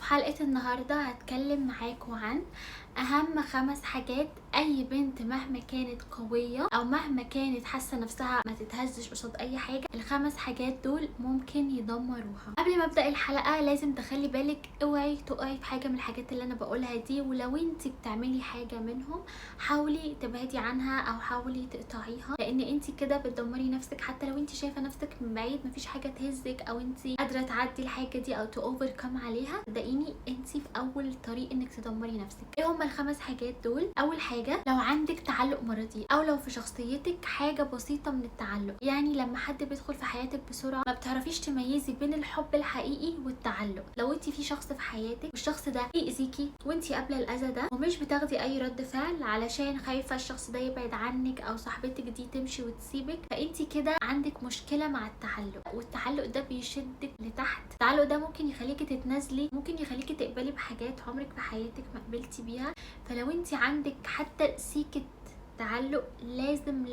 حلقة النهاردة هتكلم معاكم عن اهم 5 حاجات اي بنت مهما كانت قوية او مهما كانت حاسة نفسها ما تتهزش قصاد اي حاجة. ال5 حاجات دول ممكن يدمروها. قبل ما ابدأ الحلقة لازم تخلي بالك اوعي تقعي في حاجة من الحاجات اللي انا بقولها دي، ولو انت بتعملي حاجة منهم حاولي تبعدي عنها او حاولي تقطعيها، لان انت كده بتدمري نفسك. حتى لو انت شايفة نفسك من بعيد مفيش حاجة تهزك او انت قادرة تعدي الحاجة دي او تأوفركم عليها، صدقيني انت في اول طريق انك تدمري نفسك. ايه هما ال5 حاجات دول؟ اول حاجة، لو عندك تعلق مرضي او لو في شخصيتك حاجة بسيطة من التعلق، يعني لما حد بيدخل في حياتك بسرعة ما بتعرفيش تميزي بين الحب الحقيقي والتعلق. لو انت في شخص في حياتك والشخص ده بيأذيكي وانت قابلة الاذى ده ومش بتاخدي اي رد فعل علشان خايفة الشخص ده يبعد عنك او صاحبتك دي تمشي وتسيبك، فانت كده عندك مشكلة مع التعلق. والتعلق ده بيشدك لتحت. التعلق ده ممكن يخليكي تتنازلي، ممكن يخليكي تقبلي بحاجات عمرك في حياتك ما قبلتي بيها. فلو انت عندك حتى سيكة تعلق لازم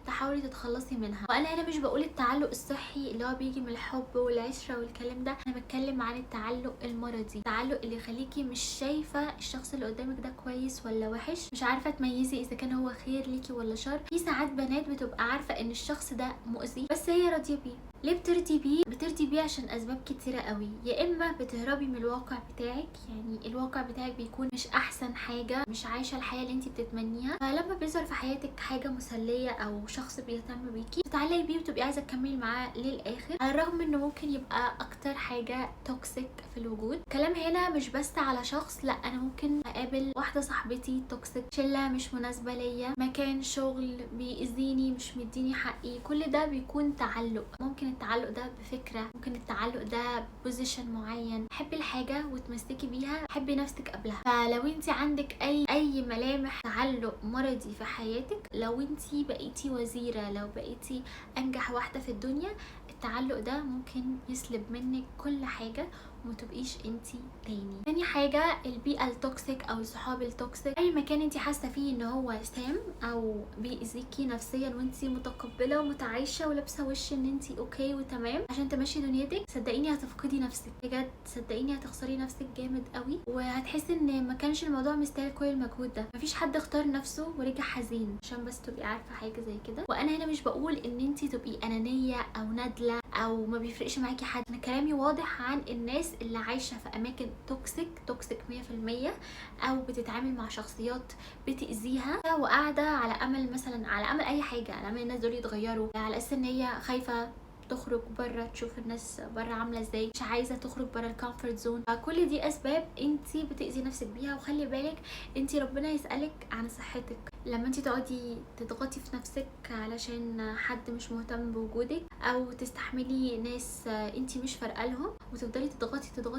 تحاولي تتخلصي منها. وانا هنا مش بقول التعلق الصحي اللي هو بيجي من الحب والعشره والكلام ده، انا بتكلم عن التعلق المرضي، التعلق اللي يخليكي مش شايفه الشخص اللي قدامك ده كويس ولا وحش، مش عارفه تميزي اذا كان هو خير ليكي ولا شر. في ساعات بنات بتبقى عارفه ان الشخص ده مؤذي بس هي راضيه بيه. ليه بترضي بيه؟ بترضي بيه عشان اسباب كتيره قوي. يا اما بتهربي من الواقع بتاعك، يعني الواقع بتاعك بيكون مش احسن حاجه، مش عايشه الحياه اللي انت بتتمنيها، فلما بيظهر في حياتك حاجه مسليه او شخص بيهتم بيكي بتتعلقي بيه وتبقي عايزه تكملي معاه للاخر، على الرغم انه ممكن يبقى اكتر حاجه توكسيك في الوجود. كلام هنا مش بس على شخص، لا، انا ممكن اقابل واحده صاحبتي توكسيك، شله مش مناسبه ليا، مكان شغل بيأذيني مش مديني حقي، كل ده بيكون تعلق. ممكن التعلق ده بفكره، ممكن التعلق ده بوزيشن معين. حبي الحاجه وتمسكي بيها، حبي نفسك قبلها. فلو انت عندك اي ملامح تعلق مرضي في حياتك، لو انت بقيتي وزيره، لو بقيتي انجح واحده في الدنيا، التعلق ده ممكن يسلب منك كل حاجه ومتبقيش انتي تاني. تاني حاجة، البيئة التوكسيك او الصحاب التوكسيك. اي مكان انتي حاسة فيه ان هو سام او بيأذيكي نفسيا وانتي متقبلة ومتعايشة ولابسة وش ان انتي اوكي وتمام عشان تمشي دنيتك، صدقيني هتفقدي نفسك بجد، صدقيني هتخسري نفسك جامد قوي وهتحسي ان ما كانش الموضوع مستاهل كل المجهود ده. مفيش حد اختار نفسه ورجع حزين، عشان بس تبقي عارفة حاجة زي كده. وانا هنا مش بقول ان انتي تبقي انانية او نادلة او ما بيفرقش معاكي حد، انا كلامي واضح عن الناس اللي عايشه في اماكن توكسيك 100%، او بتتعامل مع شخصيات بتاذيها وقاعده على امل، مثلا على امل اي حاجه، على امل الناس دول يتغيروا، على اساس ان هي خايفه تخرج بره تشوف الناس بره عامله ازاي، مش عايزه تخرج بره الكومفورت زون. فكل دي اسباب انتي بتاذي نفسك بيها. وخلي بالك انتي ربنا يسالك عن صحتك لما انتي تقعدي تضغطي في نفسك علشان حد مش مهتم بوجودك، او تستحملي ناس انتي مش فارقه لهم وتفضلي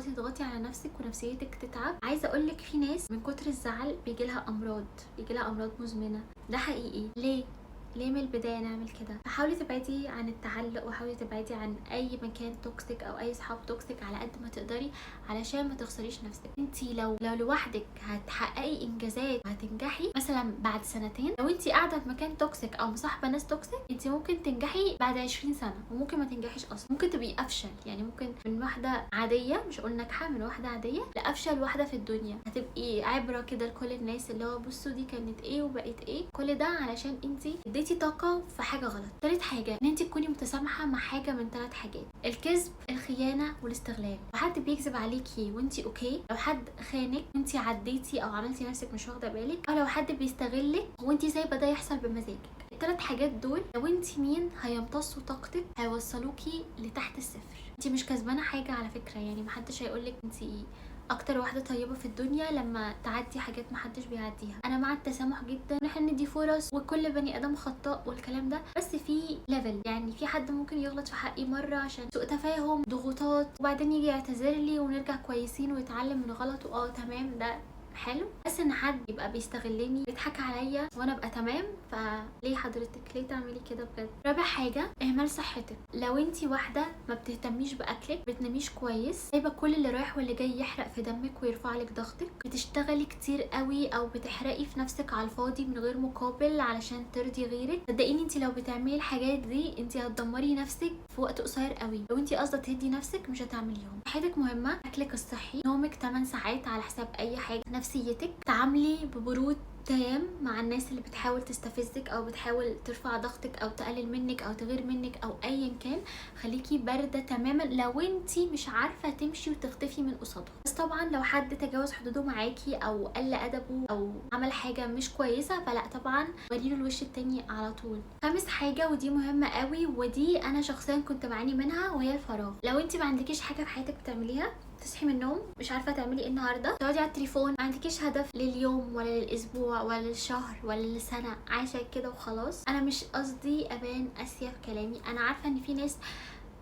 تضغطي على نفسك ونفسيتك تتعب. عايزه اقولك في ناس من كتر الزعل بيجيلها امراض مزمنه. ده حقيقي. ليه من البدايه نعمل كده؟ فحاولي تبعدي عن التعلق وحاولي تبعدي عن اي مكان توكسيك او اي صحاب توكسيك على قد ما تقدري علشان ما تخسريش نفسك. انتي لو لوحدك هتحققي انجازات وهتنجحي مثلا بعد 2 سنين، لو انتي قاعده في مكان توكسيك او مصاحبه ناس توكسيك انتي ممكن تنجحي بعد 20 سنه وممكن ما تنجحيش اصلا، ممكن تبقي افشل. يعني ممكن من واحده عاديه، مش اقول ناجحه، من واحده عاديه لافشل واحده في الدنيا. هتبقي عبره كده لكل الناس اللي هو بصوا دي كانت ايه وبقت ايه. كل ده علشان انتي اديتي طاقه في حاجه غلط. تالت حاجه، ان انتي تكوني متسامحه مع حاجه من 3 حاجات: الكذب، الخيانه، والاستغلال. لو حد بيكذب عليكي وانتي اوكي، لو حد خانك وانتي عديتي او عملتي نفسك مش واخده بالك، او لو حد بيستغلك وانتي سايبه ده يحصل بمزاجك. ال3 حاجات دول لو انتي مين هيمتصوا طاقتك، هيوصلوكي لتحت الصفر. انتي مش كسبانه حاجه على فكره، يعني محدش هيقولك انتي اكتر واحده طيبه في الدنيا لما تعدي حاجات محدش بيعديها. انا مع التسامح جدا، نحن ندي فرص وكل بني ادم خطاء والكلام ده، بس في ليفل. يعني في حد ممكن يغلط في حقي مره عشان سوء تفاهم، ضغوطات، وبعدين يجي يعتذر لي ونرجع كويسين ويتعلم من غلطه. تمام، ده حلو، بس ان حد يبقى بيستغلني بيضحك عليا وانا ابقى تمام، فليه حضرتك ليه تعملي كده بجد؟ رابع حاجه اهمال صحتك. لو انتي واحده ما بتهتميش باكلك، بتناميش كويس، سايبه كل اللي رايح واللي جاي يحرق في دمك ويرفع لك ضغطك، بتشتغلي كتير قوي او بتحرقي في نفسك على الفاضي من غير مقابل علشان ترضي غيرك، صدقيني انتي لو بتعملي الحاجات دي انتي هتدمري نفسك في وقت قصير قوي. لو انتي قاصده تهدي نفسك مش هتعمليهم. صحتك مهمه، اكلك الصحي، نومك 8 ساعات على حساب اي حاجه، نفسيتك، تعاملي ببرود تام مع الناس اللي بتحاول تستفزك او بتحاول ترفع ضغطك او تقلل منك او تغير منك او ايا كان، خليكي بارده تماما لو انتي مش عارفه تمشي وتختفي من قصادهم. بس طبعا لو حد تجاوز حدوده معاكي او قل ادبه او عمل حاجه مش كويسه، فلا طبعا وريله الوش التاني على طول. خامس حاجه ودي مهمه قوي، ودي انا شخصيا كنت بعاني منها، وهي الفراغ. لو انتي ما عندكيش حاجه في حياتك بتعمليها، تصحي من النوم مش عارفه تعملي ايه النهارده، تقعدي على التليفون، ما عندكيش هدف لليوم ولا للاسبوع ولا للشهر ولا للسنه، عايشه كده وخلاص. انا مش قصدي ابان قاسيه في كلامي، انا عارفه ان في ناس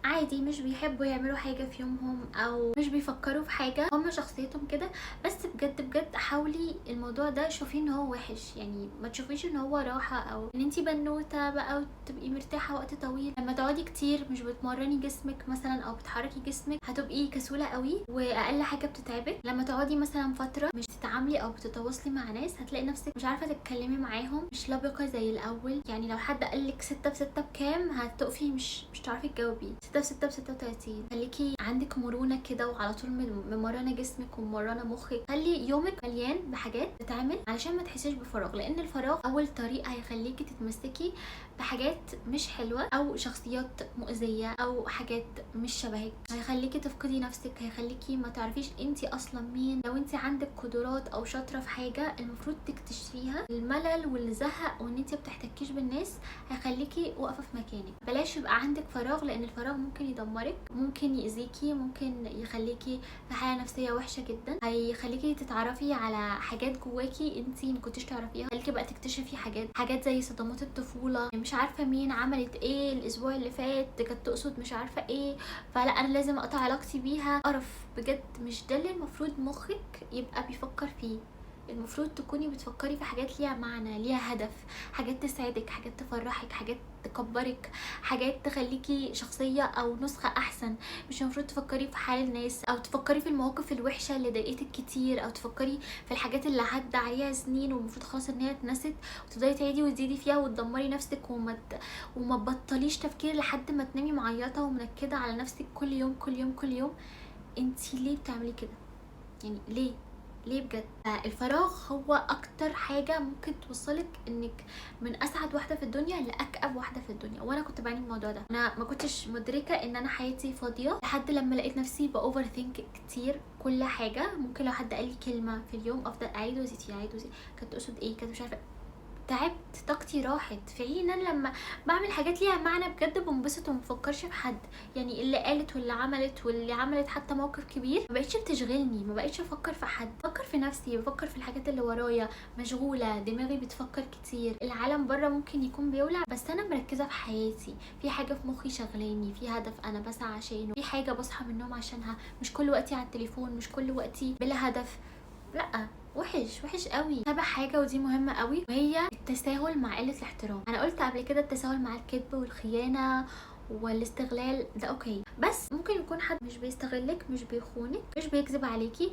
عادي مش بيحبوا يعملوا حاجه في يومهم او مش بيفكروا في حاجه، هم شخصيتهم كده. بس بجد بجد حاولي الموضوع ده شوفيه ان هو وحش، يعني ما تشوفيش ان هو راحه او ان انتي بنوته بقى وتبقي مرتاحه وقت طويل. لما تقعدي كتير مش بتمرني جسمك مثلا او بتحركي جسمك، هتبقي كسوله قوي واقل حاجه بتتعبك. لما تقعدي مثلا فتره مش تتعاملي او بتتواصلي مع ناس، هتلاقي نفسك مش عارفه تتكلمي معاهم، مش لبقه زي الاول. يعني لو حد قالك 6 في 6 بكام، هتقفي مش تعرفي تجاوبي 6 في 6 ب 36. خليكي عندك مرونه كده وعلى طول ممرنه جسمك وممرنه مخك. خلي يومك مليان بحاجات تتعمل علشان ما تحسيش بفراغ، لان الفراغ اول طريق هيخليكي تتمسكي بحاجات مش حلوه او شخصيات مؤذيه او حاجات مش شبهك، هيخليكي تفقدي نفسك، هيخليكي ما تعرفيش انتي اصلا مين. لو انتي عندك قدرات او شاطره في حاجه المفروض تكتشفيها. الملل والزهق وان انتي بتحتكيش بالناس هيخليكي واقفه في مكانك. بلاش يبقى عندك فراغ، لان الفراغ ممكن يدمرك، ممكن يأذيكي، ممكن يخليكي في حاله نفسيه وحشه جدا، هيخليكي تتعرفي على حاجات جواكي انتي ما كنتيش تعرفيها، خليكي بقى تكتشفي حاجات زي صدمات الطفوله، مش عارفه مين عملت ايه الاسبوع اللي فات، كانت تقصد مش عارفه ايه، فلا انا لازم اقطع علاقتي بيها. قرف بجد، مش ده اللي المفروض مخك يبقى بيفكر فيه. المفروض تكوني بتفكري في حاجات ليها معنى، ليها هدف، حاجات تسعدك، حاجات تفرحك، حاجات تكبرك، حاجات تخليكي شخصية او نسخة احسن. مش المفروض تفكري في حال الناس او تفكري في المواقف الوحشة اللي ضايقتك كتير، او تفكري في الحاجات اللي عدى عليها سنين والمفروض خلاص ان هي اتنست، وتفضلي تعيدي وتزيدي فيها وتدمري نفسك وما تبطليش تفكير لحد ما تنامي معيطة ومنكدة على نفسك كل يوم كل يوم كل يوم. انتي ليه بتعملي كده؟ يعني ليه بجد؟ الفراغ هو اكتر حاجه ممكن توصلك انك من اسعد واحده في الدنيا لاكئب واحده في الدنيا. وانا كنت بعاني من الموضوع ده، انا ما كنتش مدركه ان انا حياتي فاضيه لحد لما لقيت نفسي باوفر ثينك كتير. كل حاجه ممكن لو حد قال لي كلمه في اليوم افضل اعيد وازيد فيها، اعيد وازيد، كانت تقصد ايه، كانت مش عارفه، تعبت، طاقتي راحت. في حين انا لما بعمل حاجات ليها معنى بجد بنبسط ومفكرش في حد. يعني اللي قالت واللي عملت حتى موقف كبير ما بقتش بتشغلني، ما بقتش افكر في حد، بفكر في نفسي، بفكر في الحاجات اللي ورايا، مشغوله، دماغي بتفكر كتير. العالم بره ممكن يكون بيولع بس انا مركزه في حياتي، في حاجه في مخي شغلاني، في هدف انا بسعى عشانه، في حاجه بصحى من النوم عشانها، مش كل وقتي على التليفون، مش كل وقتي بلا هدف. لا، وحش قوي. سابع حاجه ودي مهمه قوي، وهي التساهل مع قله الاحترام. انا قلت قبل كده التساهل مع الكذب والخيانه والاستغلال ده اوكي، بس ممكن يكون حد مش بيستغلك، مش بيخونك، مش بيكذب عليكي،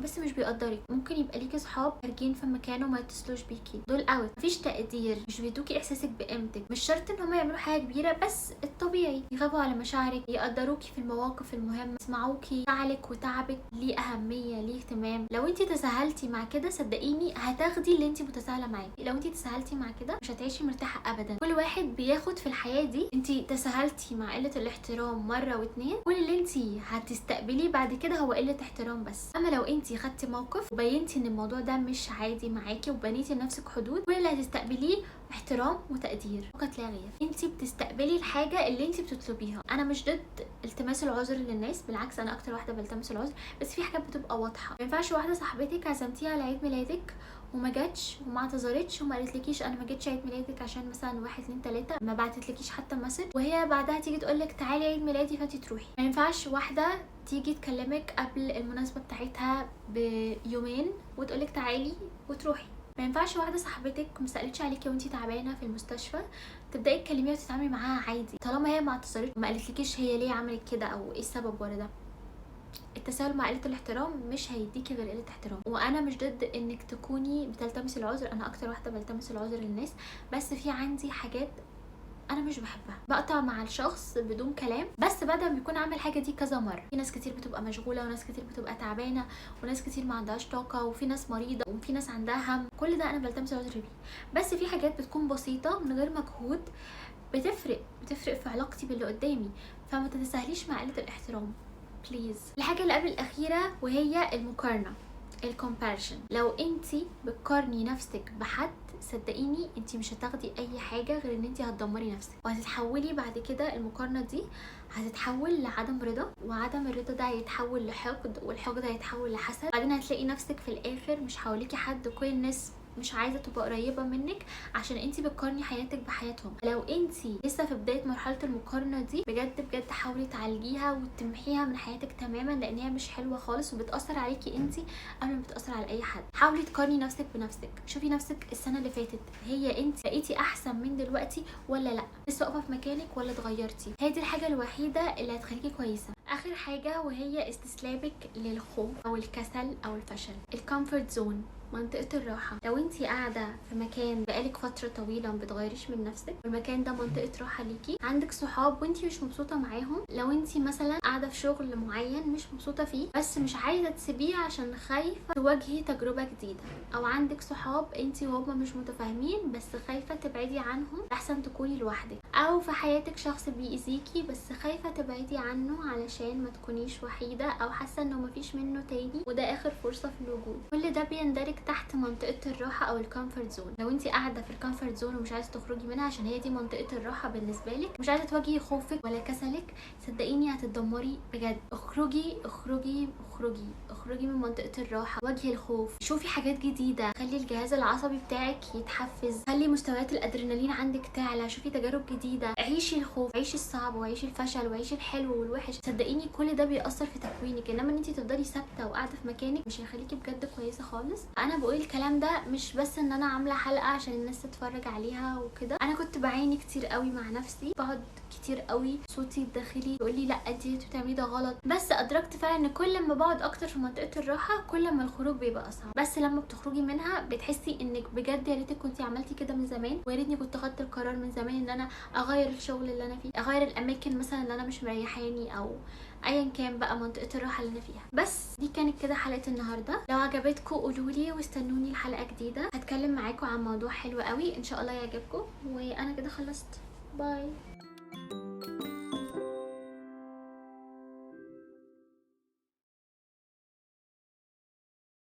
بس مش بيقدرك. ممكن يبقى ليكي صحاب خارجين في مكان وما يتصلوش بيكي، دول اوت، مفيش تقدير، مش بيدوكي احساسك بقيمتك. مش شرط ان هم يعملوا حاجه كبيره، بس الطبيعي يخافوا على مشاعرك، يقدروكي في المواقف المهمه، يسمعوكي، زعلك وتعبك ليه اهميه، ليه اهتمام. لو انت تساهلتي مع كده صدقيني هتاخدي اللي انت متساهله معاه. لو انت تساهلتي مع كده مش هتعيشي مرتاحه ابدا. كل واحد بياخد في الحياه دي. انت تساهلتي مع قله الاحترام مره واتنين، كل اللي انت هتستقبليه بعد كده هو قله احترام بس. اما لو انت خدتي موقف وبينتي ان الموضوع ده مش عادي معاكي وبنيتي لنفسك حدود، كل اللي هتستقبليه احترام وتقدير فقط لا غير. انت بتستقبلي الحاجه اللي انت بتطلبيها. انا مش ضد التماس العذر للناس، بالعكس انا اكتر واحده بلتمس العذر، بس في حاجات بتبقى واضحه. ما ينفعش واحده صاحبتك عزمتيها على عيد ميلادك وما جاتش وما اعتذرتش وما قالتلكيش انا ما جيتش عيد ميلادك عشان مثلا 1 2 3، ما بعتتلكيش حتى مسج، وهي بعدها تيجي تقولك تعالي عيد ميلادي فانت تروحي. ما ينفعش واحده تيجي تكلمك قبل المناسبه بتاعتها بيومين وتقولك تعالي وتروحي. ما ينفعش واحده صاحبتك ما سالتش عليكي وانتي تعبانه في المستشفى تبداي تكلميها وتتعاملي معاها عادي طالما هي ما اعتذرتش وما قالتلكيش هي ليه عملت كده او ايه السبب ورا ده. التساهل مع قله الاحترام مش هيديكي غير قله احترام. وانا مش ضد انك تكوني بتلتمسي العذر، انا اكتر واحده بلتمس العذر للناس، بس في عندي حاجات انا مش بحبها، بقطع مع الشخص بدون كلام بس بعد ما يكون عامل حاجه دي كذا مره. في ناس كتير بتبقى مشغوله وناس كتير بتبقى تعبانه وناس كتير ما عندهاش طاقه وفي ناس مريضه وفي ناس عندها هم، كل ده انا بلتمس العذر بيه. بس في حاجات بتكون بسيطه من غير مجهود بتفرق في علاقتي باللي قدامي، فما تتساهليش مع قله الاحترام بليز. الحاجه اللي قبل الاخيره وهي المقارنه، الكومباريشن. لو انتي بتقارني نفسك بحد صدقيني انتي مش هتاخدي اي حاجه غير ان انتي هتدمري نفسك، وهتتحولي بعد كده المقارنه دي هتتحول لعدم رضا، وعدم الرضا ده هيتحول لحقد، والحقد هيتحول لحسد، بعدين هتلاقي نفسك في الاخر مش حواليكي حد، كل الناس مش عايزه تبقى قريبه منك عشان انتي بتقارني حياتك بحياتهم. لو انتي لسه في بدايه مرحله المقارنه دي بجد حاولي تعالجيها وتمحيها من حياتك تماما، لان هي مش حلوه خالص وبتاثر عليكي انتي قبل ما بتاثر على اي حد. حاولي تقارني نفسك بنفسك، شوفي نفسك السنه اللي فاتت هي انتي بقيتي احسن من دلوقتي ولا لا، لسه واقفه في مكانك ولا اتغيرتي. هي دي الحاجه الوحيده اللي هتخليكي كويسه. اخر حاجه وهي استسلامك للخوف او الكسل او الفشل، الكومفورت زون، منطقة الراحة. لو انتي قاعدة في مكان بقالك فترة طويلة ما بتغيريش من نفسك والمكان ده منطقة راحة ليكي، عندك صحاب وانتي مش مبسوطة معاهم، لو انتي مثلا قاعدة في شغل معين مش مبسوطة فيه بس مش عايزة تسيبيه عشان خايفة تواجهي تجربة جديدة، او عندك صحاب انتي وهما مش متفاهمين بس خايفة تبعدي عنهم احسن تكوني لوحدك، او في حياتك شخص بيأذيكي بس خايفة تبعدي عنه علشان ما تكونيش وحيدة او حاسة انه مفيش منه تاني وده اخر فرصة في الوجود. كل ده بيندرج تحت منطقة الراحة او الكومفورت زون. لو انتي قاعدة في الكومفورت زون ومش عايزة تخرجي منها عشان هي دي منطقة الراحة بالنسبة لك، مش عايزة تواجهي خوفك ولا كسلك، صدقيني هتتدمري بجد. اخرجي اخرجي اخرجي اخرجي من منطقة الراحة، واجهي الخوف، شوفي حاجات جديدة، خلي الجهاز العصبي بتاعك يتحفز، خلي مستويات الادرينالين عندك تعلى، شوفي تجارب جديدة، عيشي الخوف، عيشي الصعب وعيشي الفشل وعيشي الحلو والوحش. صدقيني كل ده بيأثر في تكوينك، انما ان انتي تفضلي ثابتة وقاعدة في مكانك مش هيخليكي بجد كويسة خالص. انا بقول الكلام ده مش بس ان انا عاملة حلقة عشان الناس تتفرج عليها وكده، انا كنت بعاني كتير قوي مع نفسي، بقعد كتير قوي صوتي الداخلي يقول لي لا انتي بتعملي ده غلط، بس ادركت فعلا ان كل ما بقعد اكتر في منطقة الراحة كل ما الخروج بيبقى اصعب، بس لما بتخرجي منها بتحسي انك بجد يا ريتك كنتي عملتي كده من زمان، ويا ريتني كنت خدت القرار من زمان ان انا اغير الشغل اللي انا فيه، اغير الاماكن مثلا اللي انا مش مريحاني، او ايا كان بقى منطقه الراحه اللي انا فيها. بس دي كانت كده حلقه النهارده، لو عجبتكم قولولي واستنوني الحلقه جديده، هتكلم معاكم عن موضوع حلو قوي ان شاء الله يعجبكم. وانا كده خلصت، باي.